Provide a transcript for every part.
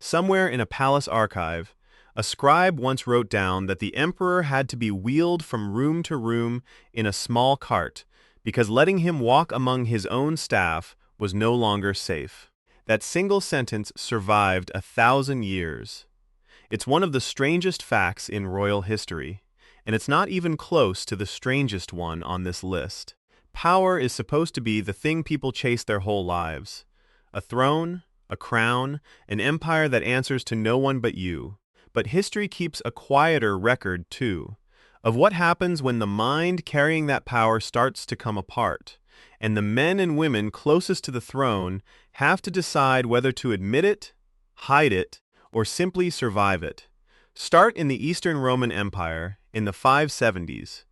Somewhere in a palace archive, a scribe once wrote down that the emperor had to be wheeled from room to room in a small cart because letting him walk among his own staff was no longer safe. That single sentence survived 1,000 years. It's one of the strangest facts in royal history, and it's not even close to the strangest one on this list. Power is supposed to be the thing people chase their whole lives. A throne, a crown, an empire that answers to no one but you. But history keeps a quieter record, too, of what happens when the mind carrying that power starts to come apart, and the men and women closest to the throne have to decide whether to admit it, hide it, or simply survive it. Start in the Eastern Roman Empire in the 570s.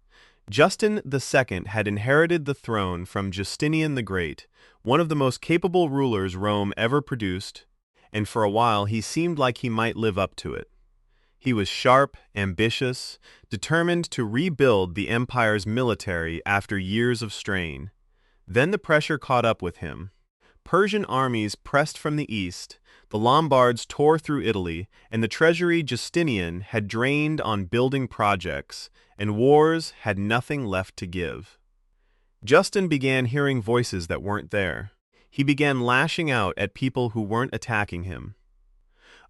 Justin II had inherited the throne from Justinian the Great, one of the most capable rulers Rome ever produced, and for a while he seemed like he might live up to it. He was sharp, ambitious, determined to rebuild the empire's military after years of strain. Then the pressure caught up with him. Persian armies pressed from the east, the Lombards tore through Italy, and the treasury Justinian had drained on building projects, and wars had nothing left to give. Justin began hearing voices that weren't there. He began lashing out at people who weren't attacking him.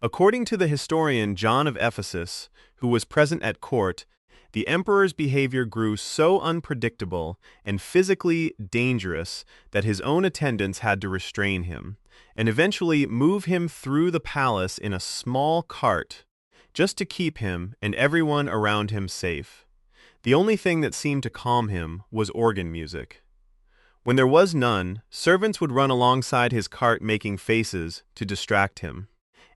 According to the historian John of Ephesus, who was present at court, the emperor's behavior grew so unpredictable and physically dangerous that his own attendants had to restrain him, and eventually move him through the palace in a small cart, just to keep him and everyone around him safe. The only thing that seemed to calm him was organ music. When there was none, servants would run alongside his cart making faces to distract him.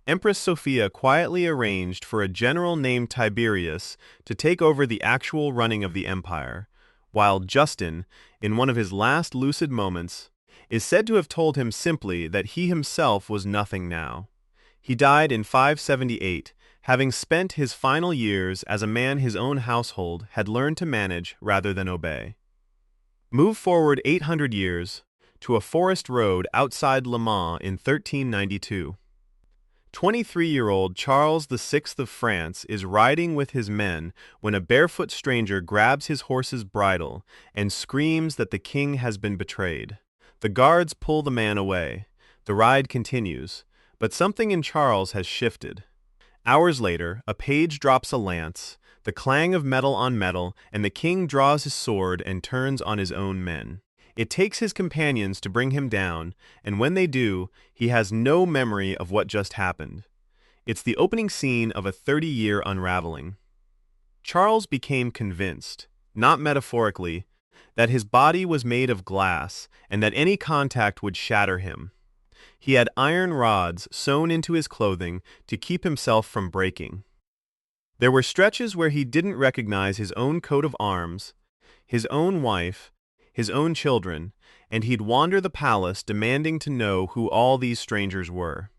Empress Sophia quietly arranged for a general named Tiberius to take over the actual running of the empire, while Justin, in one of his last lucid moments, is said to have told him simply that he himself was nothing now. He died in 578, having spent his final years as a man his own household had learned to manage rather than obey. Move forward 800 years to a forest road outside Le Mans in 1392. 23-year-old Charles VI of France is riding with his men when a barefoot stranger grabs his horse's bridle and screams that the king has been betrayed. The guards pull the man away. The ride continues, but something in Charles has shifted. Hours later, a page drops a lance, the clang of metal on metal, and the king draws his sword and turns on his own men. It takes his companions to bring him down, and when they do, he has no memory of what just happened. It's the opening scene of a 30-year unraveling. Charles became convinced, not metaphorically, that his body was made of glass and that any contact would shatter him. He had iron rods sewn into his clothing to keep himself from breaking. There were stretches where he didn't recognize his own coat of arms, his own wife, his own children, and he'd wander the palace demanding to know who all these strangers were.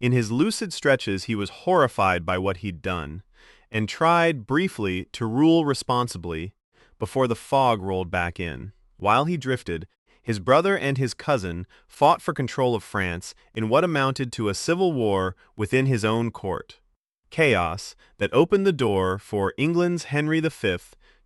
In his lucid stretches he was horrified by what he'd done, and tried, briefly, to rule responsibly before the fog rolled back in. While he drifted, his brother and his cousin fought for control of France in what amounted to a civil war within his own court. Chaos that opened the door for England's Henry V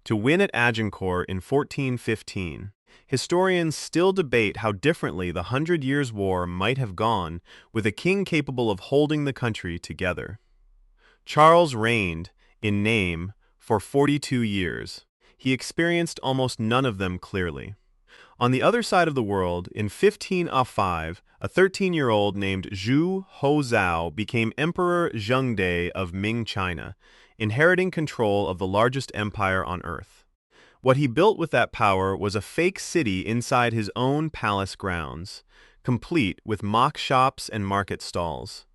to win at Agincourt in 1415. Historians still debate how differently the 100 Years' War might have gone with a king capable of holding the country together. Charles reigned, in name, for 42 years. He experienced almost none of them clearly. On the other side of the world, in 1505, a 13-year-old named Zhu Hozhao became Emperor Zhengde of Ming China, inheriting control of the largest empire on earth. What he built with that power was a fake city inside his own palace grounds, complete with mock shops and market stalls.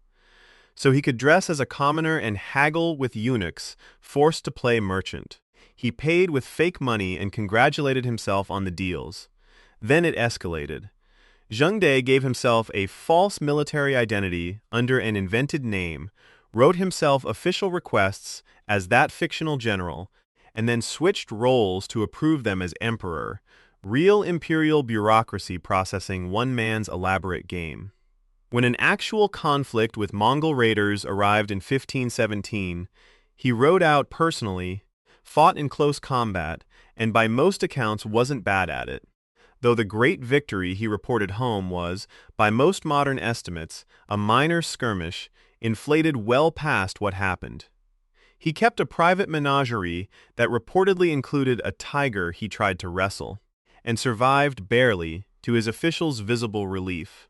So he could dress as a commoner and haggle with eunuchs forced to play merchant. He paid with fake money and congratulated himself on the deals. Then it escalated. Zhengde gave himself a false military identity under an invented name, wrote himself official requests as that fictional general, and then switched roles to approve them as emperor, real imperial bureaucracy processing one man's elaborate game. When an actual conflict with Mongol raiders arrived in 1517, he rode out personally, fought in close combat, and by most accounts wasn't bad at it. Though the great victory he reported home was, by most modern estimates, a minor skirmish, inflated well past what happened. He kept a private menagerie that reportedly included a tiger he tried to wrestle, and survived barely, to his officials' visible relief.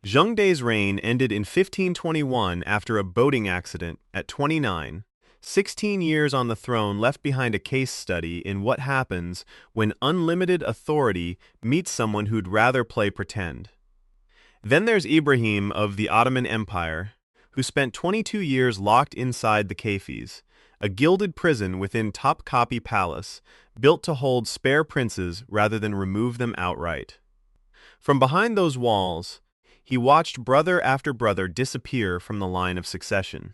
Zhengde's reign ended in 1521 after a boating accident at 29. 16 years on the throne left behind a case study in what happens when unlimited authority meets someone who'd rather play pretend. Then there's Ibrahim of the Ottoman Empire, who spent 22 years locked inside the Kafes, a gilded prison within Topkapi Palace, built to hold spare princes rather than remove them outright. From behind those walls, he watched brother after brother disappear from the line of succession.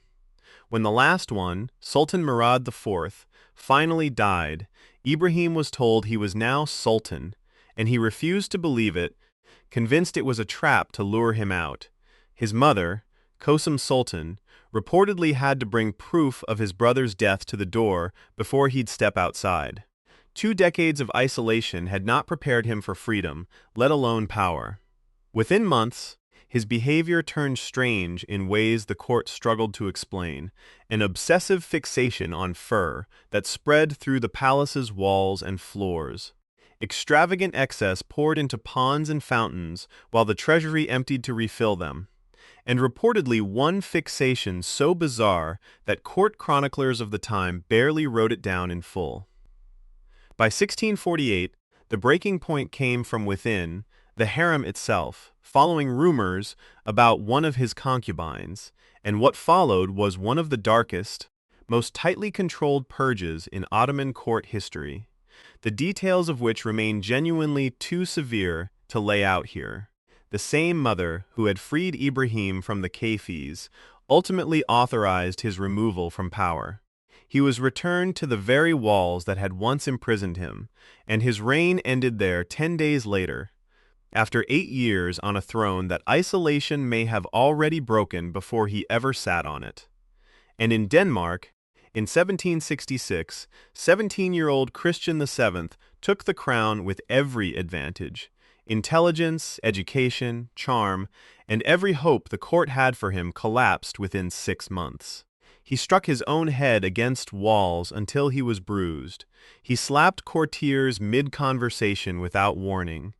When the last one, Sultan Murad IV, finally died, Ibrahim was told he was now sultan, and he refused to believe it, convinced it was a trap to lure him out. His mother, Kosum Sultan, reportedly had to bring proof of his brother's death to the door before he'd step outside. 2 decades of isolation had not prepared him for freedom, let alone power. Within months, his behavior turned strange in ways the court struggled to explain, an obsessive fixation on fur that spread through the palace's walls and floors. Extravagant excess poured into ponds and fountains while the treasury emptied to refill them. And reportedly one fixation so bizarre that court chroniclers of the time barely wrote it down in full. By 1648, the breaking point came from within, the harem itself, following rumors about one of his concubines, and what followed was one of the darkest, most tightly controlled purges in Ottoman court history, the details of which remain genuinely too severe to lay out here. The same mother who had freed Ibrahim from the Kafes ultimately authorized his removal from power. He was returned to the very walls that had once imprisoned him, and his reign ended there 10 days later, after 8 years on a throne that isolation may have already broken before he ever sat on it. And in Denmark, in 1766, 17-year-old Christian VII took the crown with every advantage: intelligence, education, charm, and every hope the court had for him collapsed within 6 months. He struck his own head against walls until he was bruised. He slapped courtiers mid-conversation without warning.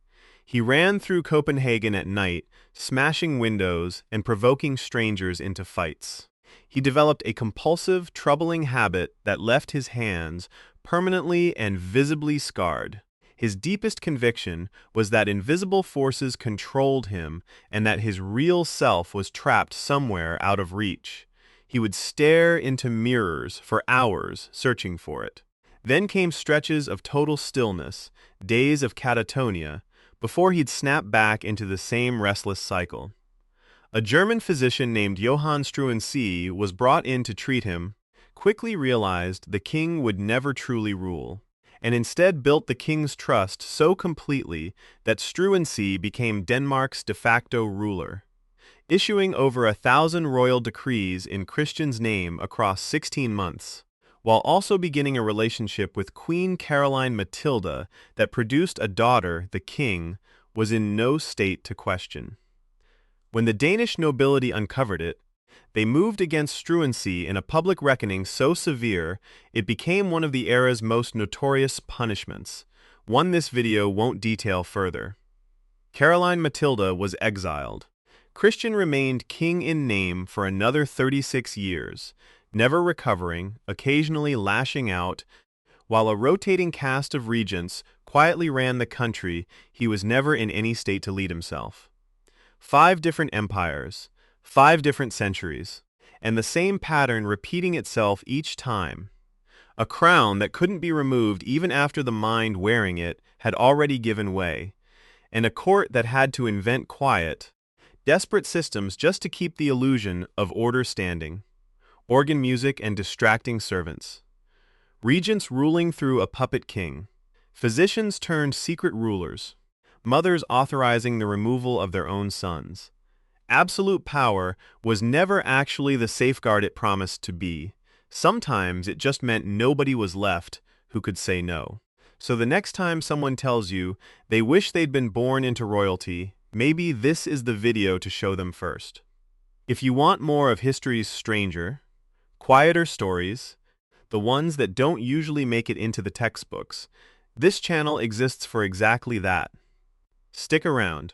He ran through Copenhagen at night, smashing windows and provoking strangers into fights. He developed a compulsive, troubling habit that left his hands permanently and visibly scarred. His deepest conviction was that invisible forces controlled him and that his real self was trapped somewhere out of reach. He would stare into mirrors for hours, searching for it. Then came stretches of total stillness, days of catatonia, before he'd snap back into the same restless cycle. A German physician named Johann Struensee was brought in to treat him, quickly realized the king would never truly rule, and instead built the king's trust so completely that Struensee became Denmark's de facto ruler, issuing over 1,000 royal decrees in Christian's name across 16 months, while also beginning a relationship with Queen Caroline Matilda that produced a daughter the king was in no state to question. When the Danish nobility uncovered it, they moved against Struensee in a public reckoning so severe it became one of the era's most notorious punishments, one this video won't detail further. Caroline Matilda was exiled. Christian remained king in name for another 36 years, never recovering, occasionally lashing out. While a rotating cast of regents quietly ran the country, he was never in any state to lead himself. 5 different empires, 5 different centuries, and the same pattern repeating itself each time. A crown that couldn't be removed even after the mind wearing it had already given way, and a court that had to invent quiet, desperate systems just to keep the illusion of order standing. Organ music and distracting servants. Regents ruling through a puppet king. Physicians turned secret rulers. Mothers authorizing the removal of their own sons. Absolute power was never actually the safeguard it promised to be. Sometimes it just meant nobody was left who could say no. So the next time someone tells you they wish they'd been born into royalty, maybe this is the video to show them first. If you want more of history's stranger, quieter stories, the ones that don't usually make it into the textbooks, this channel exists for exactly that. Stick around.